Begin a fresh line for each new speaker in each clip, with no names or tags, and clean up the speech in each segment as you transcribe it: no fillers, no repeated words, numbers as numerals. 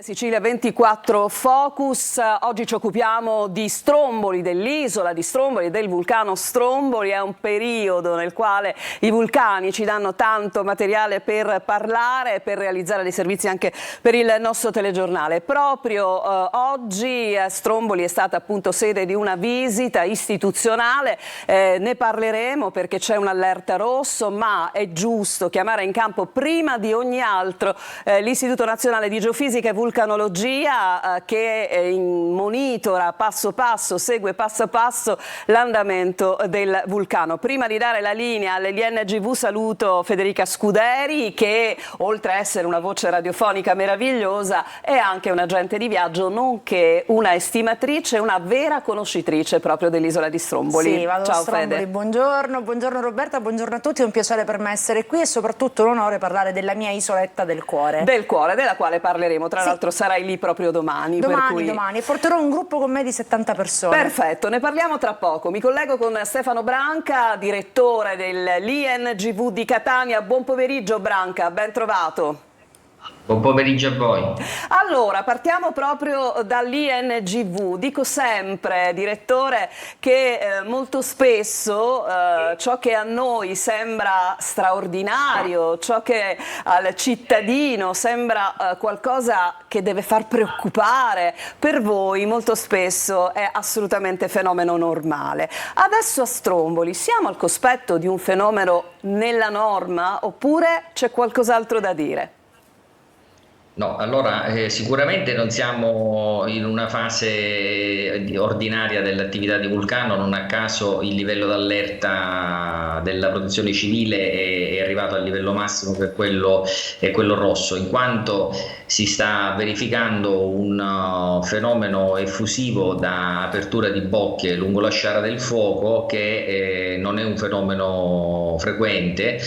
Sicilia 24 Focus. Oggi ci occupiamo di Stromboli, dell'isola di Stromboli, del vulcano Stromboli. È un periodo nel quale i vulcani ci danno tanto materiale per parlare, per realizzare dei servizi anche per il nostro telegiornale. Proprio oggi Stromboli è stata appunto sede di una visita istituzionale. Ne parleremo perché c'è un allerta rosso, ma è giusto chiamare in campo prima di ogni altro l'Istituto Nazionale di Geofisica e Vulcanologia che monitora passo passo, segue passo passo l'andamento del vulcano. Prima di dare la linea all'INGV saluto Federica Scuderi che oltre a essere una voce radiofonica meravigliosa è anche un agente di viaggio nonché una estimatrice, una vera conoscitrice proprio dell'isola di Stromboli.
Sì, vado
Ciao
a Stromboli,
Fede.
buongiorno Roberta, buongiorno a tutti, è un piacere per me essere qui e soprattutto un onore parlare della mia isoletta del cuore.
Del cuore, della quale parleremo, tra l'altro sarai lì proprio domani.
Domani, e porterò un gruppo con me di 70 persone.
Perfetto, ne parliamo tra poco. Mi collego con Stefano Branca, direttore dell'INGV di Catania. Buon pomeriggio Branca, ben trovato.
Buon pomeriggio a voi.
Allora, partiamo proprio dall'INGV. Dico sempre, direttore, che molto spesso ciò che a noi sembra straordinario, ciò che al cittadino sembra qualcosa che deve far preoccupare, per voi molto spesso è assolutamente fenomeno normale. Adesso a Stromboli siamo al cospetto di un fenomeno nella norma oppure c'è qualcos'altro da dire?
No, allora sicuramente non siamo in una fase ordinaria dell'attività di vulcano, non a caso il livello d'allerta della protezione civile è arrivato al livello massimo che è quello rosso, in quanto si sta verificando un fenomeno effusivo da apertura di bocche lungo la sciara del fuoco che non è un fenomeno frequente.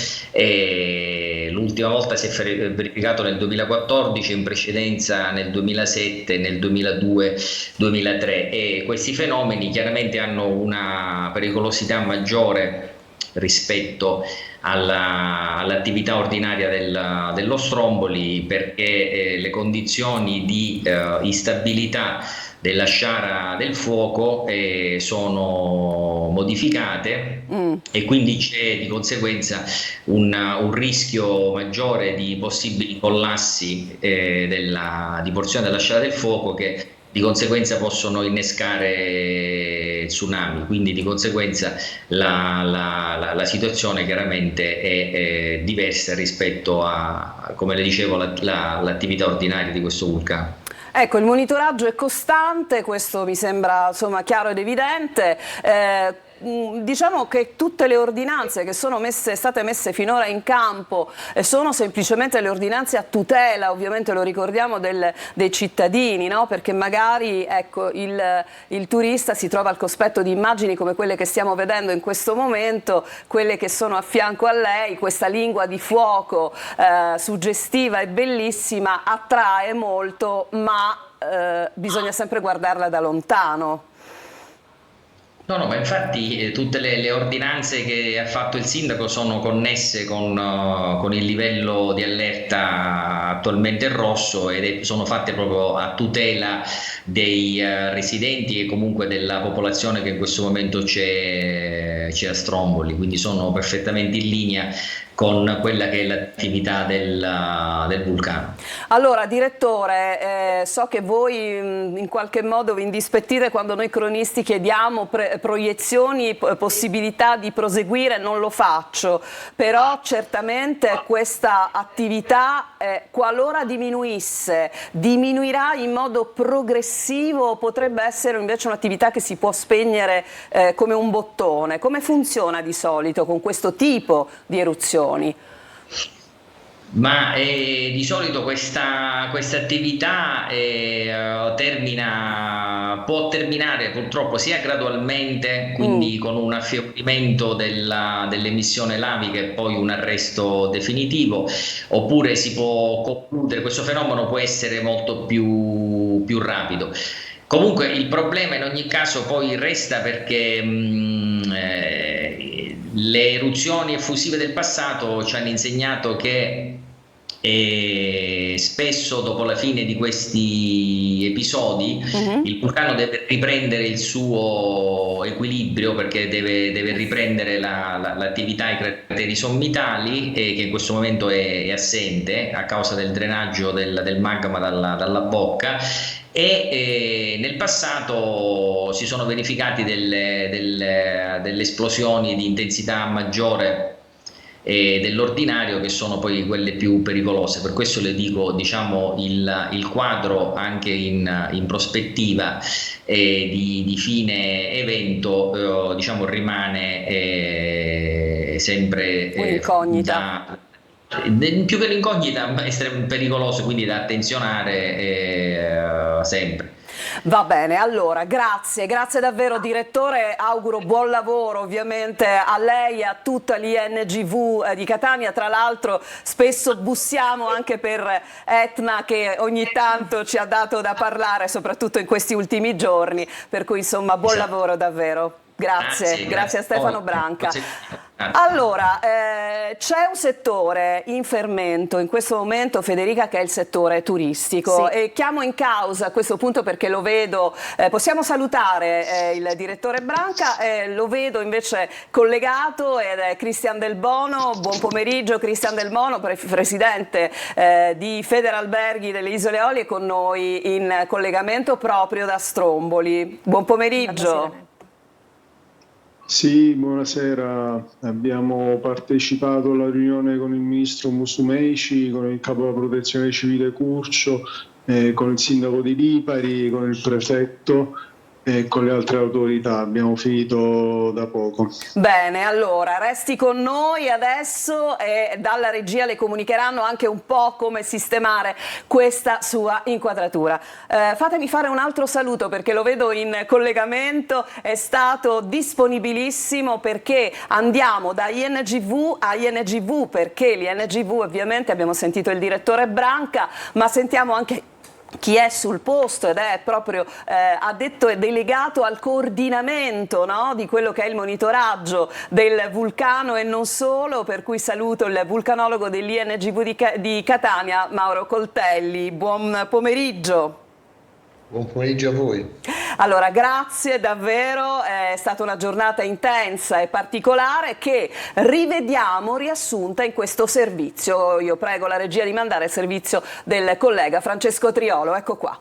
L'ultima volta si è verificato nel 2014, in precedenza nel 2007, nel 2002-2003 e questi fenomeni chiaramente hanno una pericolosità maggiore rispetto all'attività ordinaria dello Stromboli perché le condizioni di instabilità della sciara del fuoco sono modificate e quindi c'è di conseguenza un rischio maggiore di possibili collassi di porzioni della sciara del fuoco che di conseguenza possono innescare tsunami, quindi di conseguenza la situazione chiaramente è diversa rispetto a, come le dicevo, l'attività ordinaria di questo vulcano.
Ecco, il monitoraggio è costante, questo mi sembra insomma chiaro ed evidente. Diciamo che tutte le ordinanze che sono state messe finora in campo sono semplicemente le ordinanze a tutela, ovviamente lo ricordiamo, dei cittadini, no? Perché magari ecco, il turista si trova al cospetto di immagini come quelle che stiamo vedendo in questo momento, quelle che sono a fianco a lei, questa lingua di fuoco suggestiva e bellissima, attrae molto, ma bisogna sempre guardarla da lontano.
No, ma infatti tutte le ordinanze che ha fatto il sindaco sono connesse con il livello di allerta attualmente rosso ed sono fatte proprio a tutela dei residenti e comunque della popolazione che in questo momento c'è a Stromboli, quindi sono perfettamente in linea con quella che è l'attività del vulcano.
Allora, direttore, so che voi in qualche modo vi indispettite quando noi cronisti chiediamo proiezioni, possibilità di proseguire, non lo faccio, però certamente questa attività, qualora diminuisse, diminuirà in modo progressivo, potrebbe essere invece un'attività che si può spegnere come un bottone. Come funziona di solito con questo tipo di eruzioni?
Ma di solito questa attività può terminare purtroppo sia gradualmente, quindi con un affievolimento dell'emissione lavica e poi un arresto definitivo, oppure si può concludere, questo fenomeno può essere molto più rapido. Comunque il problema in ogni caso poi resta perché le eruzioni effusive del passato ci hanno insegnato che e spesso dopo la fine di questi episodi il vulcano deve riprendere il suo equilibrio, perché deve riprendere l'attività ai crateri sommitali, che in questo momento è assente a causa del drenaggio del magma dalla bocca. E nel passato si sono verificati delle esplosioni di intensità maggiore dell'ordinario, che sono poi quelle più pericolose. Per questo le dico, diciamo, il quadro anche in prospettiva di fine evento diciamo rimane sempre
un'incognita.
Più che l'incognita, è pericoloso, quindi da attenzionare sempre.
Va bene, allora grazie davvero direttore, auguro buon lavoro ovviamente a lei e a tutta l'INGV di Catania. Tra l'altro spesso bussiamo anche per Etna, che ogni tanto ci ha dato da parlare, soprattutto in questi ultimi giorni, per cui insomma buon lavoro davvero. Grazie a Stefano Branca. Allora, c'è un settore in fermento in questo momento, Federica, che è il settore turistico, sì. E chiamo in causa a questo punto perché lo vedo, possiamo salutare il direttore Branca, lo vedo invece collegato, ed è Cristian Del Bono. Buon pomeriggio Cristian Del Bono, presidente di Federalberghi delle Isole Eolie, con noi in collegamento proprio da Stromboli. Buon pomeriggio.
Sì, buonasera. Abbiamo partecipato alla riunione con il ministro Musumeci, con il capo della protezione civile Curcio, con il sindaco di Lipari, con il prefetto e con le altre autorità. Abbiamo finito da poco. Bene, allora resti con noi adesso e dalla regia le comunicheranno anche un po' come sistemare questa sua inquadratura. Fatemi fare un altro saluto, perché lo vedo in collegamento, è stato disponibilissimo, perché andiamo da INGV a INGV, perché l'INGV ovviamente abbiamo sentito il direttore Branca, ma sentiamo anche chi è sul posto ed è proprio addetto e delegato al coordinamento, no, di quello che è il monitoraggio del vulcano e non solo, per cui saluto il vulcanologo dell'INGV di Catania, Mauro Coltelli. Buon pomeriggio.
Buon pomeriggio a voi.
Allora, grazie davvero, è stata una giornata intensa e particolare che rivediamo riassunta in questo servizio. Io prego la regia di mandare il servizio del collega Francesco Triolo, ecco qua.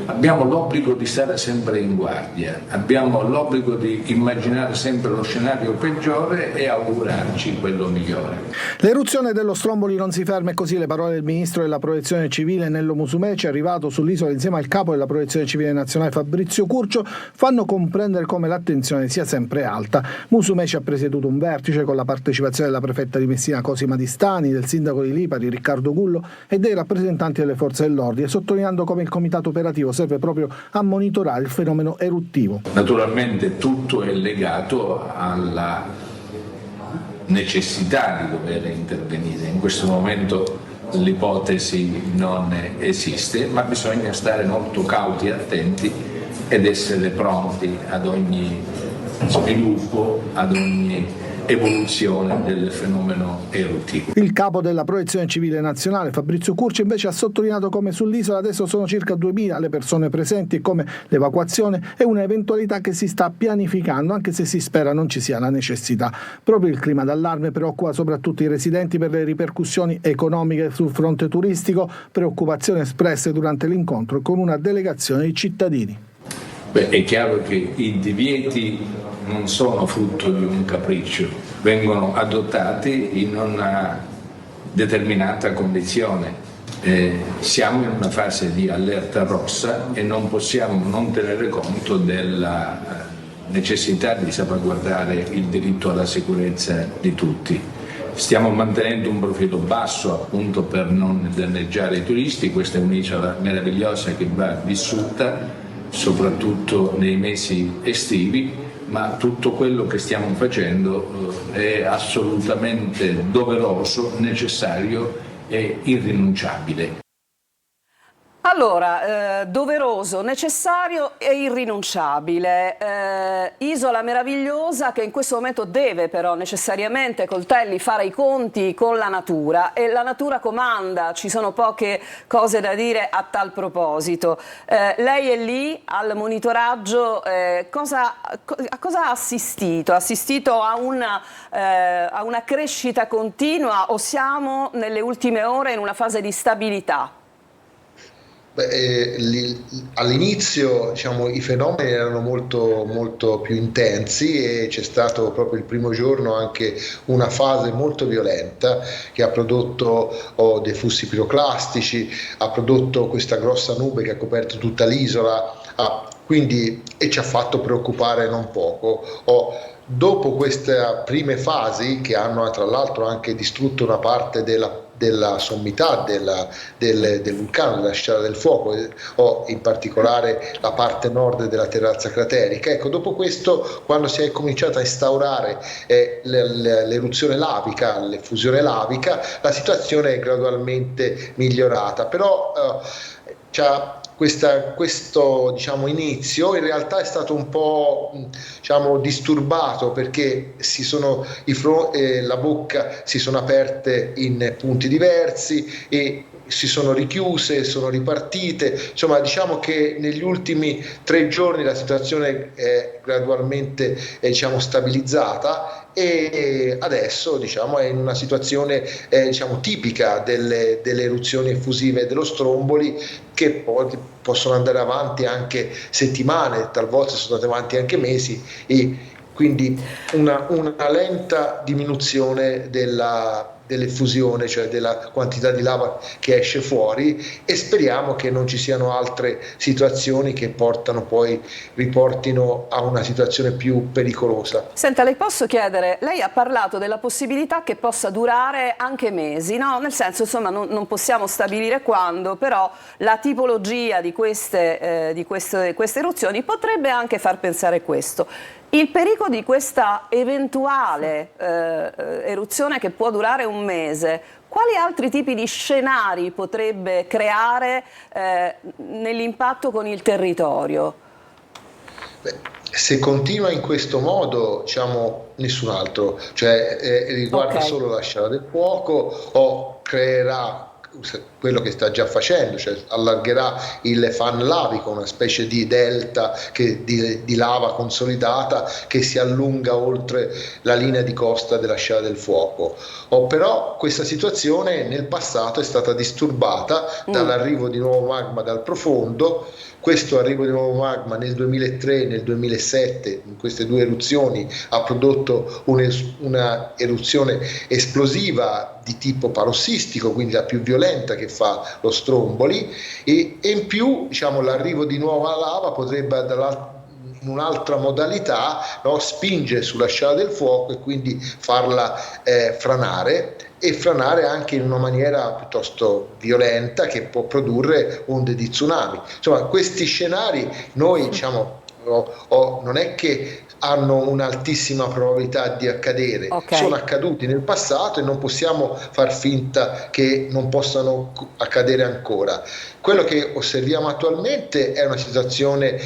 Abbiamo l'obbligo di stare sempre in guardia, abbiamo l'obbligo di immaginare sempre lo scenario peggiore e augurarci quello migliore.
L'eruzione dello Stromboli non si ferma, e così le parole del ministro della Protezione Civile Nello Musumeci, arrivato sull'isola insieme al capo della Protezione Civile Nazionale Fabrizio Curcio, fanno comprendere come l'attenzione sia sempre alta. Musumeci ha presieduto un vertice con la partecipazione della prefetta di Messina Cosima Di Stani, del sindaco di Lipari Riccardo Gullo e dei rappresentanti delle forze dell'ordine, sottolineando come il comitato operativo serve proprio a monitorare il fenomeno eruttivo.
Naturalmente tutto è legato alla necessità di dover intervenire. In questo momento l'ipotesi non esiste, ma bisogna stare molto cauti e attenti ed essere pronti ad ogni sviluppo, ad ogni evoluzione del fenomeno eruttivo.
Il capo della Protezione Civile Nazionale Fabrizio Curcio invece ha sottolineato come sull'isola adesso sono circa 2000 le persone presenti e come l'evacuazione è un'eventualità che si sta pianificando, anche se si spera non ci sia la necessità. Proprio il clima d'allarme preoccupa soprattutto i residenti per le ripercussioni economiche sul fronte turistico, preoccupazioni espresse durante l'incontro con una delegazione di cittadini.
È chiaro che i divieti non sono frutto di un capriccio, vengono adottati in una determinata condizione. Siamo in una fase di allerta rossa e non possiamo non tenere conto della necessità di salvaguardare il diritto alla sicurezza di tutti. Stiamo mantenendo un profilo basso appunto per non danneggiare i turisti. Questa è un'isola meravigliosa che va vissuta soprattutto nei mesi estivi, ma tutto quello che stiamo facendo è assolutamente doveroso, necessario e irrinunciabile.
Allora, doveroso, necessario e irrinunciabile. Isola meravigliosa che in questo momento deve però necessariamente, Coltelli, fare i conti con la natura, e la natura comanda, ci sono poche cose da dire a tal proposito. Lei è lì al monitoraggio, a cosa ha assistito? Ha assistito a una crescita continua o siamo nelle ultime ore in una fase di stabilità?
All'inizio, diciamo, i fenomeni erano molto più intensi e c'è stato proprio il primo giorno anche una fase molto violenta che ha prodotto dei flussi piroclastici, ha prodotto questa grossa nube che ha coperto tutta l'isola, e ci ha fatto preoccupare non poco. Dopo queste prime fasi, che hanno tra l'altro anche distrutto una parte della sommità del vulcano, della scala del fuoco, o in particolare la parte nord della terrazza craterica. Ecco, dopo questo, quando si è cominciata a instaurare l'eruzione lavica, l'effusione lavica, la situazione è gradualmente migliorata, però questo diciamo, inizio in realtà è stato un po' disturbato, perché la bocca si sono aperte in punti diversi e si sono richiuse, sono ripartite. Insomma, diciamo che negli ultimi 3 giorni la situazione è gradualmente stabilizzata, e adesso è in una situazione tipica delle eruzioni effusive dello Stromboli, che poi possono andare avanti anche settimane, talvolta sono andate avanti anche mesi, e quindi una lenta diminuzione dell'effusione, cioè della quantità di lava che esce fuori, e speriamo che non ci siano altre situazioni che riportino a una situazione più pericolosa.
Senta, le posso chiedere, lei ha parlato della possibilità che possa durare anche mesi, no? Nel senso, insomma, non possiamo stabilire quando, però la tipologia di queste eruzioni potrebbe anche far pensare questo. Il pericolo di questa eventuale eruzione che può durare un mese, quali altri tipi di scenari potrebbe creare nell'impatto con il territorio?
Se continua in questo modo, nessun altro, cioè riguarda solo la scala del fuoco, o creerà quello che sta già facendo, cioè allargherà il fan lavico, una specie di delta di lava consolidata che si allunga oltre la linea di costa della scala del fuoco. Però questa situazione nel passato è stata disturbata dall'arrivo di nuovo magma dal profondo. Questo arrivo di nuovo magma nel 2003 e nel 2007, in queste 2 eruzioni, ha prodotto una eruzione esplosiva di tipo parossistico, quindi la più violenta che fa lo Stromboli, e in più l'arrivo di nuova lava potrebbe in un'altra modalità spingere sulla scala del fuoco e quindi farla franare, e franare anche in una maniera piuttosto violenta che può produrre onde di tsunami. Insomma, questi scenari noi non è che hanno un'altissima probabilità di accadere, sono accaduti nel passato e non possiamo far finta che non possano accadere ancora. Quello che osserviamo attualmente è una situazione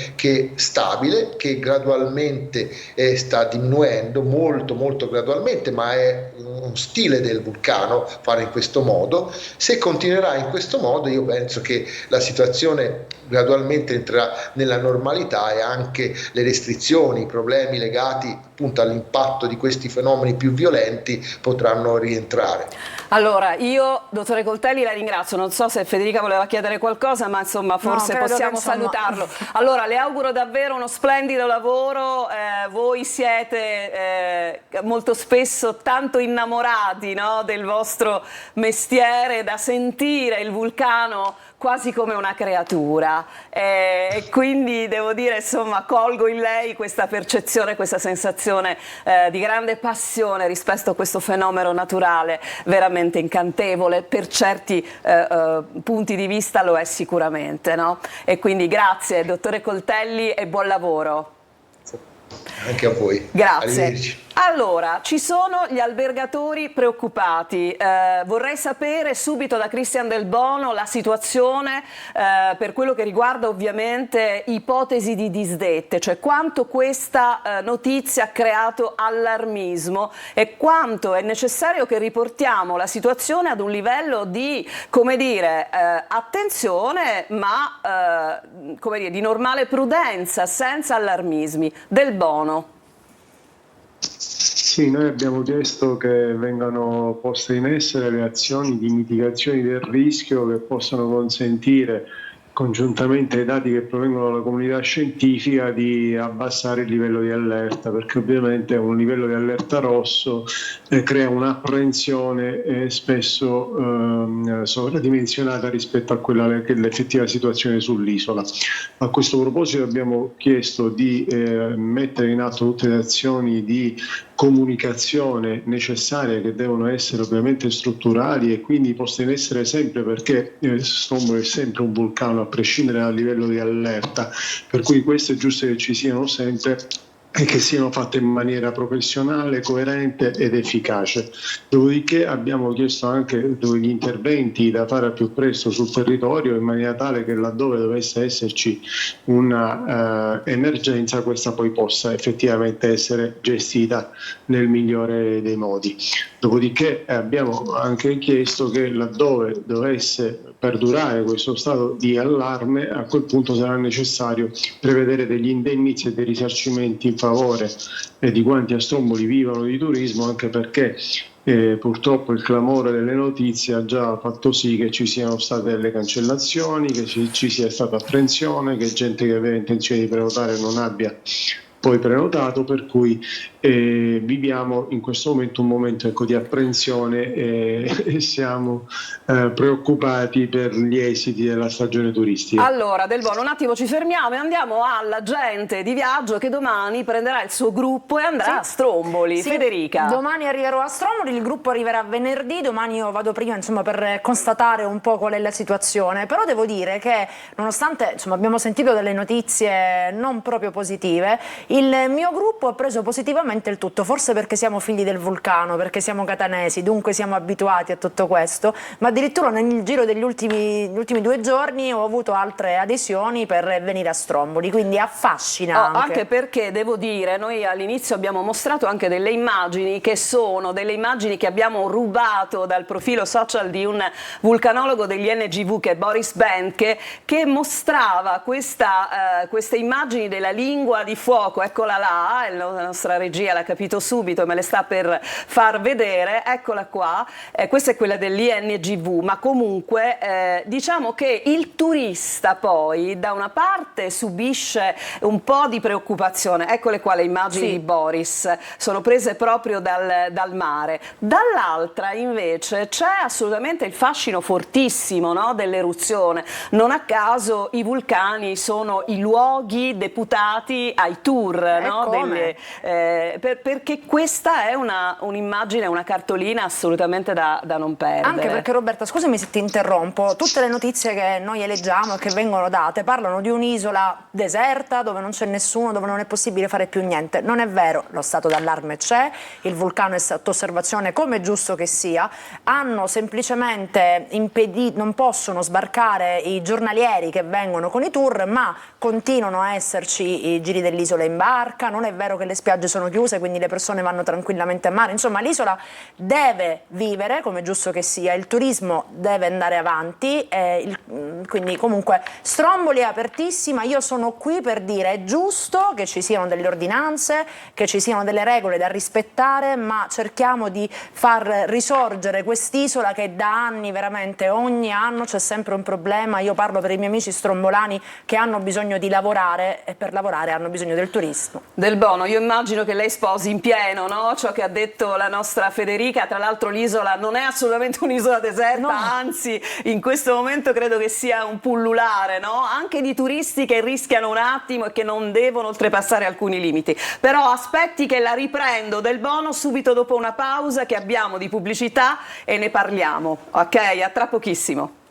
stabile, che gradualmente sta diminuendo, molto gradualmente, ma è un stile del vulcano fare in questo modo. Se continuerà in questo modo, io penso che la situazione gradualmente entrerà nella normalità, e anche le restrizioni, i problemi legati appunto all'impatto di questi fenomeni più violenti potranno rientrare.
Allora, io, dottore Coltelli, la ringrazio. Non so se Federica voleva chiedere qualcosa, ma insomma forse possiamo salutarlo. Allora, le auguro davvero uno splendido lavoro. Voi siete molto spesso tanto innamorati, no, del vostro mestiere, da sentire il vulcano quasi come una creatura, e quindi devo dire, insomma, colgo in lei questa percezione, questa sensazione di grande passione rispetto a questo fenomeno naturale veramente incantevole. Per certi punti di vista lo è sicuramente, no? E quindi grazie, dottore Coltelli, e buon lavoro.
Anche a voi.
Grazie.
Arrivederci.
Allora, ci sono gli albergatori preoccupati. Vorrei sapere subito da Cristian Del Bono la situazione per quello che riguarda ovviamente ipotesi di disdette, cioè quanto questa notizia ha creato allarmismo e quanto è necessario che riportiamo la situazione ad un livello di, come dire, attenzione, ma come dire, di normale prudenza, senza allarmismi. Del Bono.
Sì, noi abbiamo chiesto che vengano poste in essere le azioni di mitigazione del rischio che possano consentire, congiuntamente ai dati che provengono dalla comunità scientifica, di abbassare il livello di allerta, perché ovviamente un livello di allerta rosso crea un'apprensione spesso sovradimensionata rispetto a quella che è l'effettiva situazione sull'isola. A questo proposito abbiamo chiesto di mettere in atto tutte le azioni di comunicazione necessarie, che devono essere ovviamente strutturali e quindi poste in essere sempre, perché Stromboli è sempre un vulcano a prescindere dal livello di allerta, per cui questo è giusto che ci siano sempre e che siano fatte in maniera professionale, coerente ed efficace. Dopodiché abbiamo chiesto anche degli interventi da fare al più presto sul territorio, in maniera tale che laddove dovesse esserci una emergenza, questa poi possa effettivamente essere gestita nel migliore dei modi. Dopodiché abbiamo anche chiesto che laddove dovesse perdurare questo stato di allarme, a quel punto sarà necessario prevedere degli indennizzi e dei risarcimenti in favore di quanti a Stromboli vivono di turismo, anche perché purtroppo il clamore delle notizie ha già fatto sì che ci siano state delle cancellazioni, che ci sia stata apprensione, che gente che aveva intenzione di prenotare non abbia poi prenotato, per cui viviamo in questo momento un momento di apprensione e siamo preoccupati per gli esiti della stagione turistica.
Allora, Del Bono, un attimo ci fermiamo e andiamo all'agente di viaggio che domani prenderà il suo gruppo e andrà a Stromboli.
Sì,
Federica.
domani arriverò a Stromboli, il gruppo arriverà venerdì, domani io vado prima, insomma, per constatare un po' qual è la situazione, però devo dire che nonostante, insomma, abbiamo sentito delle notizie non proprio positive, il mio gruppo ha preso positivamente il tutto, forse perché siamo figli del vulcano, perché siamo catanesi, dunque siamo abituati a tutto questo, ma addirittura nel giro degli ultimi 2 giorni ho avuto altre adesioni per venire a Stromboli, quindi affascina
anche perché devo dire, noi all'inizio abbiamo mostrato anche delle immagini che sono delle immagini che abbiamo rubato dal profilo social di un vulcanologo degli NGV che è Boris Bentke, che mostrava queste immagini della lingua di fuoco. Eccola là, la nostra regia l'ha capito subito, me le sta per far vedere, eccola qua, questa è quella dell'INGV, ma comunque diciamo che il turista poi da una parte subisce un po' di preoccupazione, eccole qua le immagini di Boris, sono prese proprio dal mare, dall'altra invece c'è assolutamente il fascino fortissimo, no, dell'eruzione, non a caso i vulcani sono i luoghi deputati ai tour, no? Perché questa è un'immagine, una cartolina assolutamente da non perdere.
Anche perché, Roberta, scusami se ti interrompo, tutte le notizie che noi eleggiamo e che vengono date parlano di un'isola deserta dove non c'è nessuno, dove non è possibile fare più niente. Non è vero, lo stato d'allarme c'è, il vulcano è sotto osservazione come è giusto che sia, hanno semplicemente impedito, non possono sbarcare i giornalieri che vengono con i tour, ma continuano a esserci i giri dell'isola in barca, non è vero che le spiagge sono chiuse, quindi le persone vanno tranquillamente a mare, insomma l'isola deve vivere come è giusto che sia, il turismo deve andare avanti, quindi comunque Stromboli è apertissima, io sono qui per dire è giusto che ci siano delle ordinanze, che ci siano delle regole da rispettare, ma cerchiamo di far risorgere quest'isola che da anni, veramente ogni anno c'è sempre un problema. Io parlo per i miei amici strombolani che hanno bisogno di lavorare e per lavorare hanno bisogno del turismo.
Del Bono, io immagino che lei sposi in pieno, no? Ciò che ha detto la nostra Federica, tra l'altro l'isola non è assolutamente un'isola deserta,
no.
Anzi in questo momento credo che sia un pullulare, no? Anche di turisti che rischiano un attimo e che non devono oltrepassare alcuni limiti. Però aspetti che la riprendo, Del Bono, subito dopo una pausa che abbiamo di pubblicità e ne parliamo, ok? A tra pochissimo.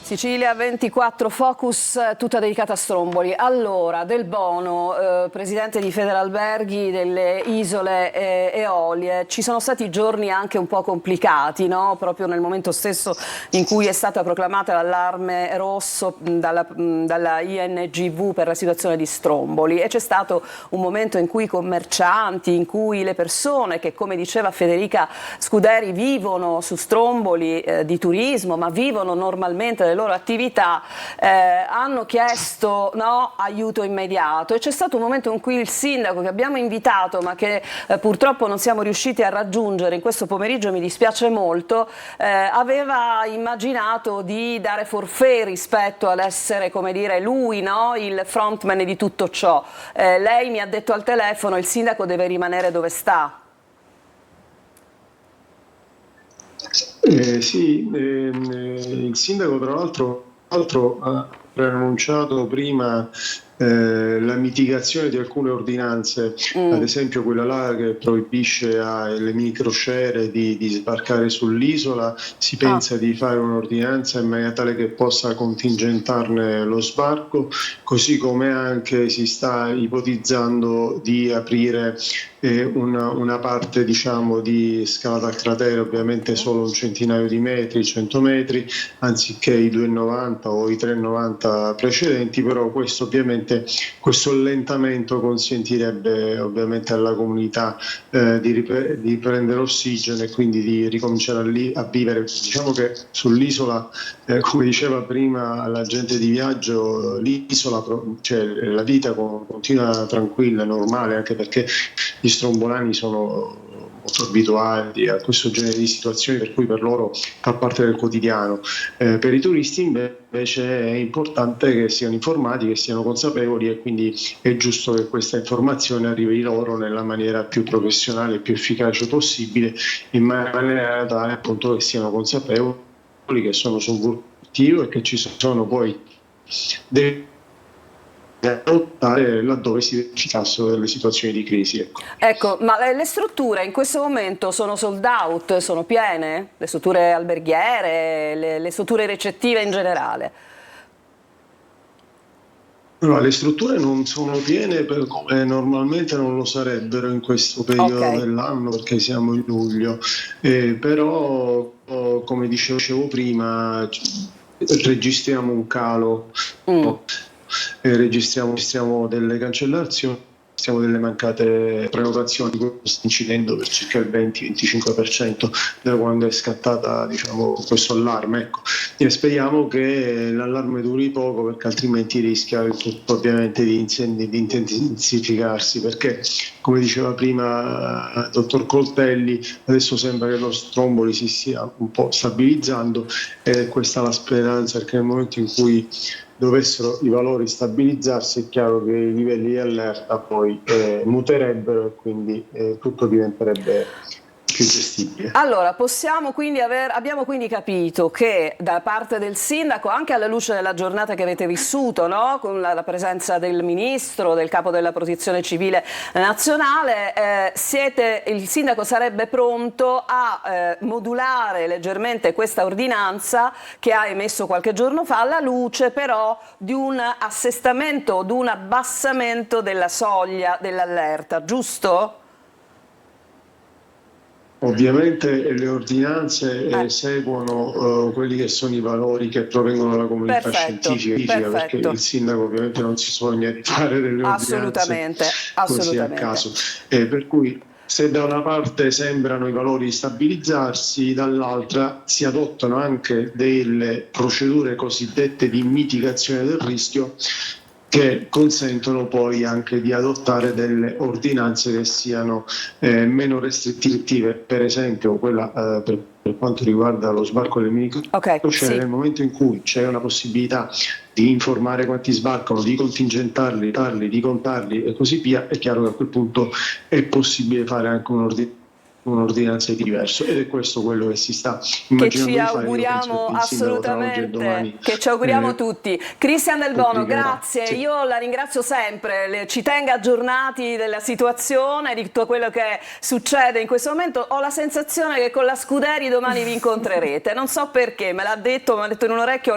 Sicilia 24 Focus, tutta dedicata a Stromboli. Allora, Del Bono, presidente di Federalberghi delle Isole Eolie, ci sono stati giorni anche un po' complicati, no? Proprio nel momento stesso in cui è stata proclamata l'allarme rosso dalla INGV per la situazione di Stromboli, e c'è stato un momento in cui i commercianti, in cui le persone che, come diceva Federica Scuderi, vivono su Stromboli di turismo, ma vivono normalmente le loro attività, hanno chiesto, no, aiuto immediato, e c'è stato un momento in cui il sindaco, che abbiamo invitato ma che purtroppo non siamo riusciti a raggiungere in questo pomeriggio, mi dispiace molto, aveva immaginato di dare forfait rispetto ad essere, come dire, lui, no, il frontman di tutto ciò. Lei mi ha detto al telefono: il sindaco deve rimanere dove sta.
Sì, il sindaco tra l'altro ha preannunciato prima la mitigazione di alcune ordinanze, ad esempio quella là che proibisce alle microscere di sbarcare sull'isola. Si pensa di fare un'ordinanza in maniera tale che possa contingentarne lo sbarco, così come anche si sta ipotizzando di aprire una parte, diciamo, di scalata al cratere, ovviamente solo un centinaio di metri, 100 metri, anziché i 2,90 o i 3,90 precedenti. Però questo allentamento consentirebbe ovviamente alla comunità di prendere ossigeno e quindi di ricominciare a vivere. Diciamo che sull'isola, come diceva prima l'agente di viaggio, l'isola, cioè la vita continua tranquilla, normale, anche perché gli strombolani sono molto abituati a questo genere di situazioni, per cui per loro fa parte del quotidiano. Per i turisti invece è importante che siano informati, che siano consapevoli, e quindi è giusto che questa informazione arrivi loro nella maniera più professionale e più efficace possibile, in maniera tale appunto che siano consapevoli che sono su un vulcano e che ci sono poi dei adottare laddove si verificassero delle situazioni di crisi.
Ecco, ma le strutture in questo momento sono sold out, sono piene? Le strutture alberghiere, le strutture ricettive in generale?
No, le strutture non sono piene come normalmente non lo sarebbero in questo periodo dell'anno, perché siamo in luglio, però come dicevo prima registriamo un calo. Registriamo delle cancellazioni, registriamo delle mancate prenotazioni, questo sta incidendo per circa il 20-25% da quando è scattata, diciamo, questo allarme. Ecco. E speriamo che l'allarme duri poco, perché altrimenti rischia il tutto ovviamente di intensificarsi, perché, come diceva prima il dottor Coltelli, adesso sembra che lo Stromboli si stia un po' stabilizzando, e questa è la speranza, perché nel momento in cui dovessero i valori stabilizzarsi è chiaro che i livelli di allerta poi muterebbero, e quindi tutto diventerebbe più gestibile.
Allora, abbiamo quindi capito che da parte del sindaco, anche alla luce della giornata che avete vissuto, no? Con la presenza del ministro, del capo della protezione civile nazionale, il sindaco sarebbe pronto a modulare leggermente questa ordinanza che ha emesso qualche giorno fa, alla luce però di un assestamento, di un abbassamento della soglia dell'allerta, giusto?
Ovviamente le ordinanze seguono quelli che sono i valori che provengono dalla comunità scientifica, perché il sindaco ovviamente non si sogna di fare delle ordinanze così a caso. Per cui, se da una parte sembrano i valori stabilizzarsi, dall'altra si adottano anche delle procedure cosiddette di mitigazione del rischio, che consentono poi anche di adottare delle ordinanze che siano meno restrittive. Per esempio quella per quanto riguarda lo sbarco delle microscere, nel momento in cui c'è una possibilità di informare quanti sbarcano, di contingentarli, di contarli e così via, è chiaro che a quel punto è possibile fare anche un'ordinanza un'ordinanza di diverso, ed è questo quello che si sta
che
immaginando
ci
di fare. Io
auguriamo
penso che il sindaco tra oggi e
assolutamente,
domani,
che ci auguriamo tutti. Cristian Del Bono,
pubblicherà.
grazie,
Sì.
io la ringrazio sempre, ci tengo aggiornati della situazione, di tutto quello che succede in questo momento. Ho la sensazione che con la Scuderi domani vi incontrerete, non so perché, me l'ha detto, mi ha detto in un orecchio,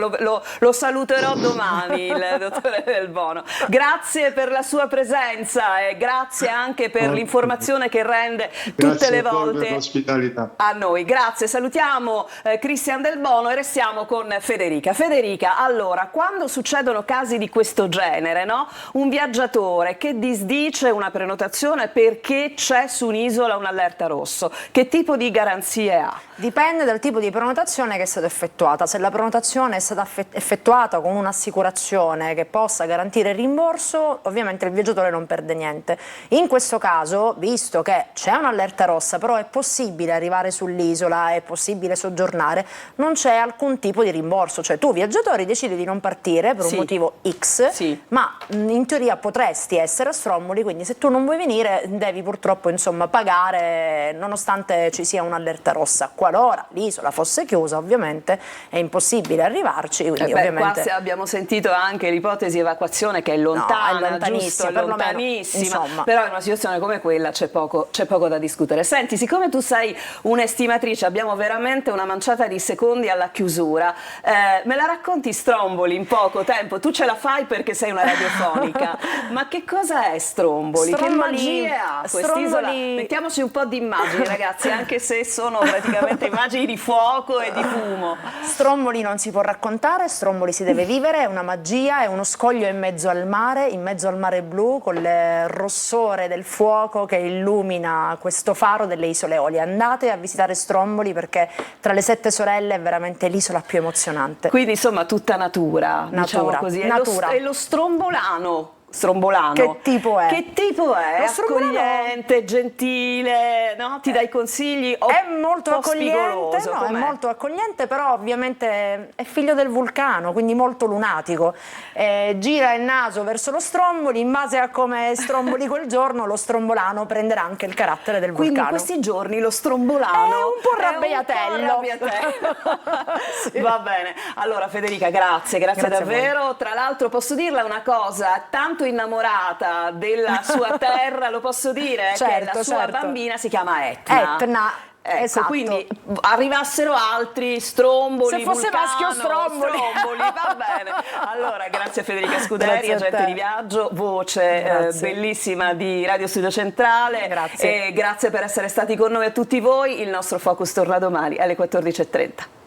lo saluterò domani il dottore Del Bono. Grazie per la sua presenza e grazie anche per l'informazione che rende tutte le
Grazie a voi per
volte
l'ospitalità.
a noi. Grazie, salutiamo Cristian Del Bono e restiamo con Federica. Federica, allora, quando succedono casi di questo genere, no? Un viaggiatore che disdice una prenotazione perché c'è su un'isola un allerta rosso, che tipo di garanzie ha?
Dipende dal tipo di prenotazione che è stata effettuata. Se la prenotazione è stata effettuata con un'assicurazione che possa garantire il rimborso, ovviamente il viaggiatore non perde niente. In questo caso, visto che c'è un'allerta rossa, però è possibile arrivare sull'isola, è possibile soggiornare, non c'è alcun tipo di rimborso. Cioè tu, viaggiatore, decidi di non partire per un motivo X, ma in teoria potresti essere a Stromboli, quindi se tu non vuoi venire devi purtroppo pagare nonostante ci sia un'allerta rossa. Qualora l'isola fosse chiusa, ovviamente è impossibile arrivarci, quindi ovviamente...
Qua abbiamo sentito anche l'ipotesi evacuazione che è lontana,
no, è lontanissima,
giusto, è lontanissima, però in una situazione come quella c'è poco da discutere. Senti, siccome tu sei un'estimatrice, abbiamo veramente una manciata di secondi alla chiusura, me la racconti Stromboli in poco tempo? Tu ce la fai perché sei una radiofonica, ma che cosa è Stromboli? Che magie ha quest'isola? Mettiamoci un po' di immagini, ragazzi, anche se sono praticamente immagini di fuoco e di fumo.
Stromboli non si può raccontare, Stromboli si deve vivere, è una magia, è uno scoglio in mezzo al mare blu, con il rossore del fuoco che illumina questo faro delle Isole Eolie. Andate a visitare Stromboli perché tra le 7 sorelle è veramente l'isola più emozionante.
Quindi insomma tutta natura, diciamo così.
Natura.
E lo strombolano.
Che tipo è?
Che tipo è? Accogliente, gentile, no? Ti dai consigli?
È molto
accogliente,
è molto accogliente, però ovviamente è figlio del vulcano, quindi molto lunatico. Gira il naso verso lo Stromboli, in base a come Stromboli quel giorno, lo strombolano prenderà anche il carattere del vulcano.
Quindi in questi giorni lo strombolano
è un po' rabbiatello.
Sì. Va bene. Allora Federica, grazie davvero. Tra l'altro posso dirle una cosa, tanto innamorata della sua terra, lo posso dire, che la sua bambina si chiama Etna. Ecco,
esatto.
Quindi arrivassero altri Stromboli,
se fosse
Vulcano,
maschio Stromboli,
va bene. Allora, grazie a Federica Scuderi, agente di viaggio, voce bellissima di Radio Studio Centrale.
Grazie.
E grazie per essere stati con noi a tutti voi. Il nostro Focus torna domani alle 14:30.